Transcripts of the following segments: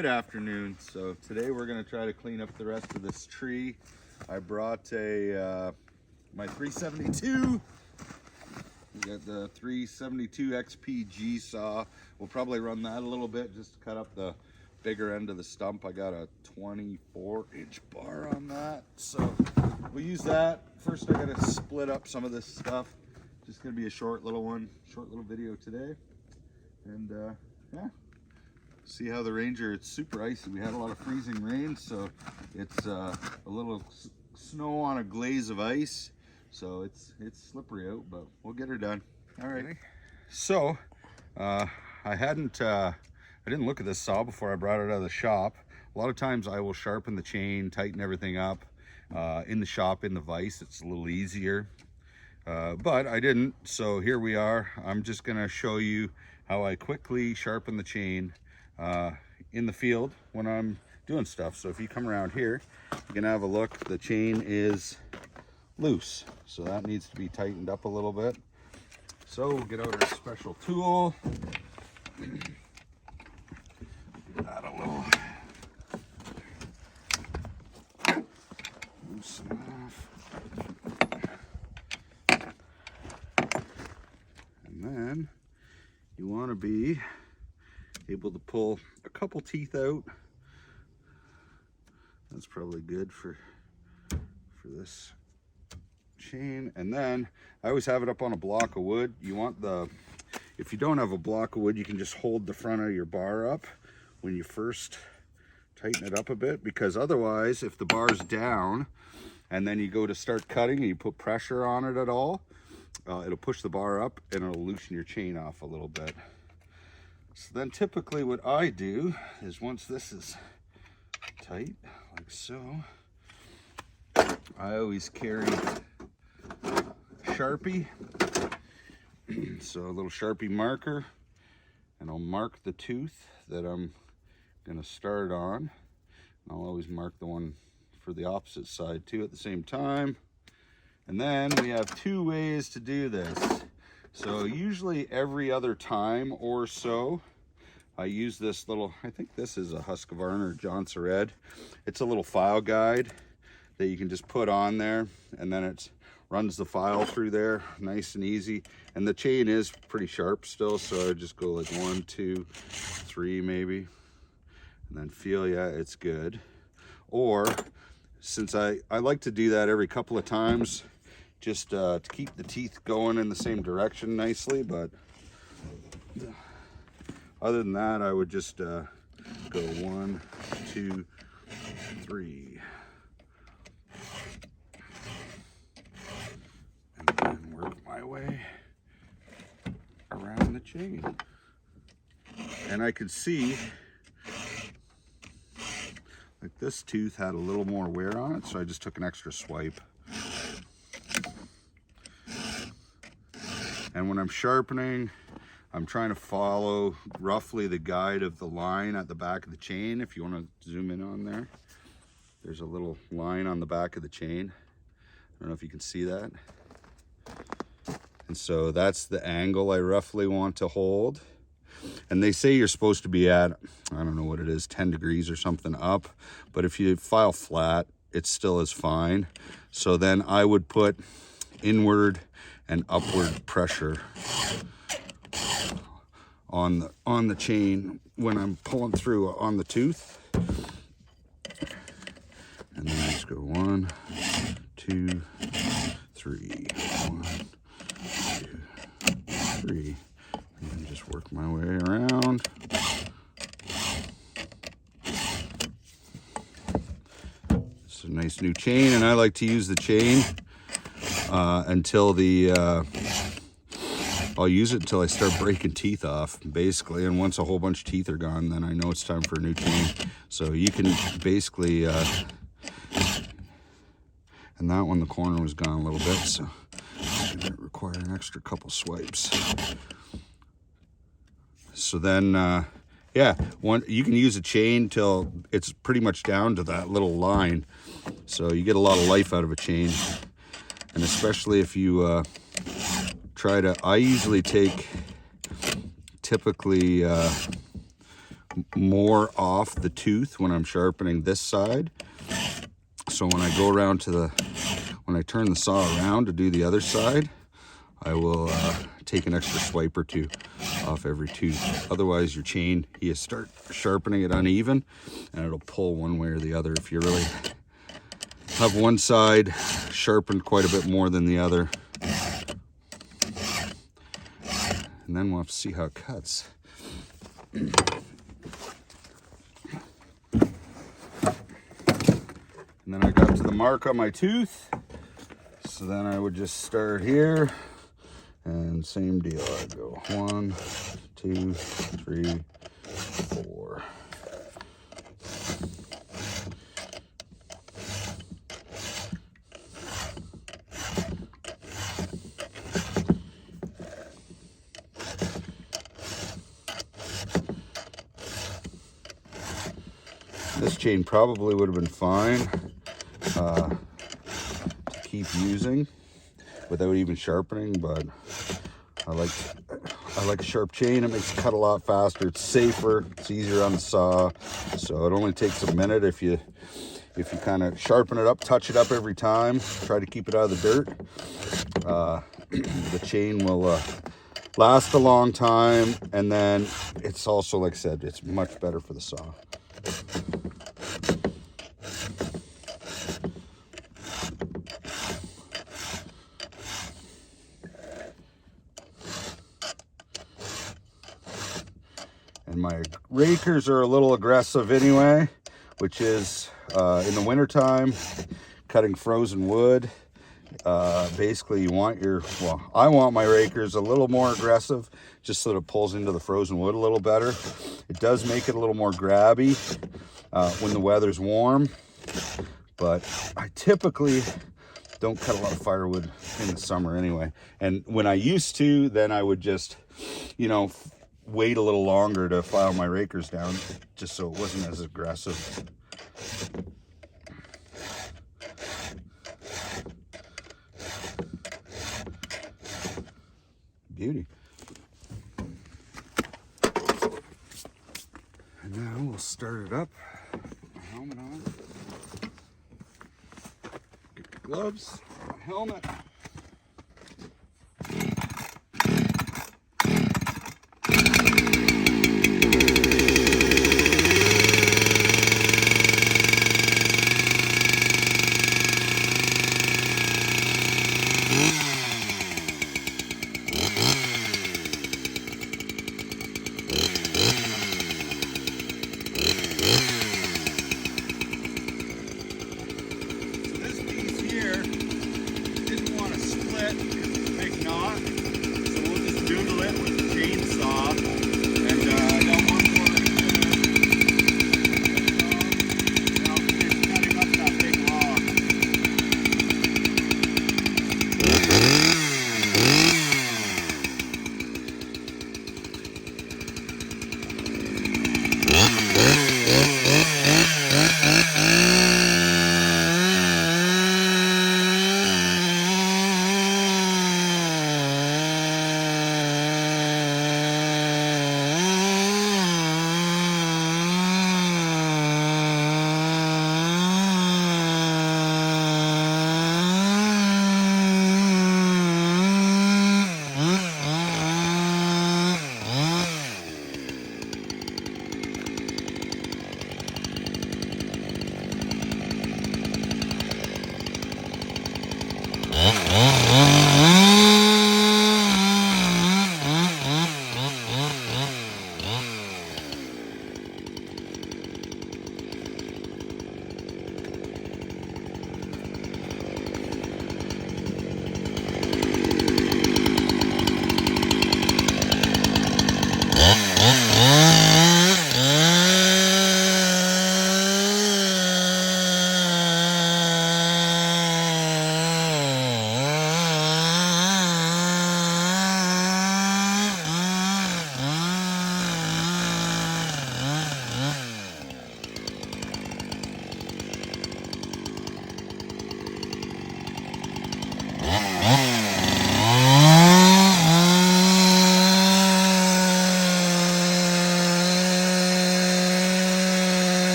Good afternoon. So today we're going to try to clean up the rest of this tree. I brought my 372. We got the 372 XPG saw. We'll probably run that a little bit just to cut up the bigger end of the stump. I got a 24-inch bar on that, so we'll use that. First, I got to split up some of this stuff. Just going to be a short little video today, and yeah. See how the Ranger, it's super icy. We had a lot of freezing rain, so it's a little snow on a glaze of ice, so it's slippery out, but we'll get her done. All right. So I didn't look at this saw before I brought it out of the shop. A lot of times I will sharpen the chain, tighten everything up in the shop in the vise. It's a little easier, but I didn't. So here we are. I'm just gonna show you how I quickly sharpen the chain in the field when I'm doing stuff. So if you come around here, you can have a look. The chain is loose, so that needs to be tightened up a little bit. So we'll get out our special tool. That a little loosen off. And then you want to be able to pull a couple teeth out. That's probably good for this chain. And then I always have it up on a block of wood. You want if you don't have a block of wood, you can just hold the front of your bar up when you first tighten it up a bit, because otherwise if the bar's down and then you go to start cutting and you put pressure on it at all, it'll push the bar up and it'll loosen your chain off a little bit. So then typically what I do is, once this is tight, like so, I always carry Sharpie. So a little Sharpie marker, and I'll mark the tooth that I'm gonna start on. I'll always mark the one for the opposite side too at the same time. And then we have two ways to do this. So usually every other time or so, I use this little, I think this is a Husqvarna or Johnson Red. It's a little file guide that you can just put on there, and then it runs the file through there nice and easy. And the chain is pretty sharp still, so I just go like 1, 2, 3 maybe, and then feel, yeah, it's good. Or since I like to do that every couple of times, just to keep the teeth going in the same direction nicely. But other than that, I would just go 1, 2, 3. And then work my way around the chain. And I could see, like, this tooth had a little more wear on it, so I just took an extra swipe. And when I'm sharpening, I'm trying to follow roughly the guide of the line at the back of the chain. If you want to zoom in on there, there's a little line on the back of the chain. I don't know if you can see that. And so that's the angle I roughly want to hold. And they say you're supposed to be at, I don't know what it is, 10 degrees or something up. But if you file flat, it still is fine. So then I would put inward and upward pressure on the chain when I'm pulling through on the tooth. And then I just go 1, 2, 3, 1, 2, 3, and then just work my way around. It's a nice new chain, and I like to use the chain until I'll use it until I start breaking teeth off, basically. And once a whole bunch of teeth are gone, then I know it's time for a new chain. So you can basically, and that one, the corner was gone a little bit, so it's gonna require an extra couple swipes. So then, yeah, you can use a chain till it's pretty much down to that little line. So you get a lot of life out of a chain. And especially if you I usually take typically more off the tooth when I'm sharpening this side. So when I go around to when I turn the saw around to do the other side, I will take an extra swipe or two off every tooth. Otherwise your chain, you start sharpening it uneven and it'll pull one way or the other if you really have one side sharpened quite a bit more than the other. And then we'll have to see how it cuts. And then I got to the mark on my tooth. So then I would just start here and same deal. I'd go 1, 2, 3, 4. This chain probably would have been fine to keep using without even sharpening, but I like a sharp chain. It makes it cut a lot faster. It's safer. It's easier on the saw. So it only takes a minute if you kind of sharpen it up, touch it up every time. Try to keep it out of the dirt. The chain will last a long time, and then it's also, like I said, it's much better for the saw. And my rakers are a little aggressive anyway, which is in the wintertime, cutting frozen wood. Basically you want I want my rakers a little more aggressive, just so that it pulls into the frozen wood a little better. It does make it a little more grabby when the weather's warm, but I typically don't cut a lot of firewood in the summer anyway. And when I used to, then I would just, wait a little longer to file my rakers down, just so it wasn't as aggressive. Beauty. And now we'll start it up. My helmet on. Get the gloves, my helmet.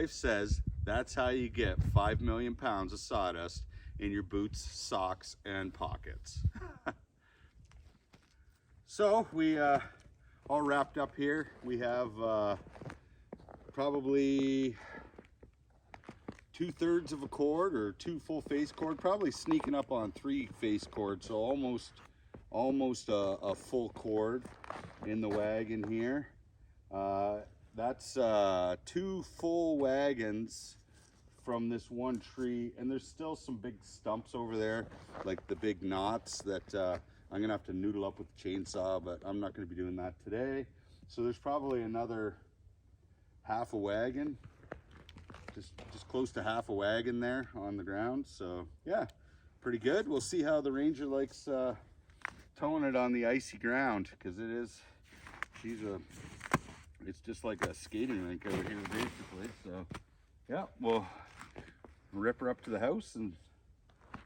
wife says that's how you get 5 million pounds of sawdust in your boots, socks, and pockets. So we all wrapped up here. We have probably 2/3 of a cord or 2 full face cord, probably sneaking up on 3 face cords, so almost a full cord in the wagon here. That's 2 full wagons from this one tree, and there's still some big stumps over there, like the big knots that I'm gonna have to noodle up with a chainsaw, but I'm not gonna be doing that today. So there's probably another half a wagon, just close to half a wagon there on the ground. So yeah, pretty good. We'll see how the Ranger likes towing it on the icy ground, because it's just like a skating rink over here basically. So yeah, we'll rip her up to the house and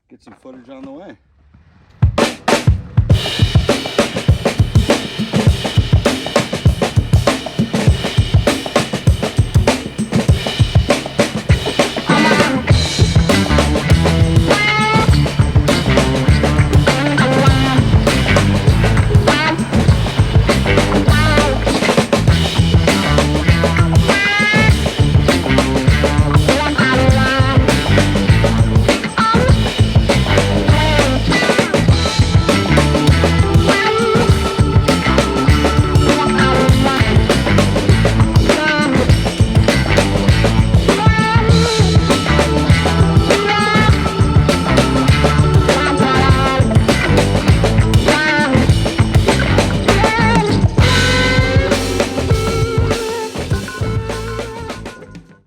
get some footage on the way.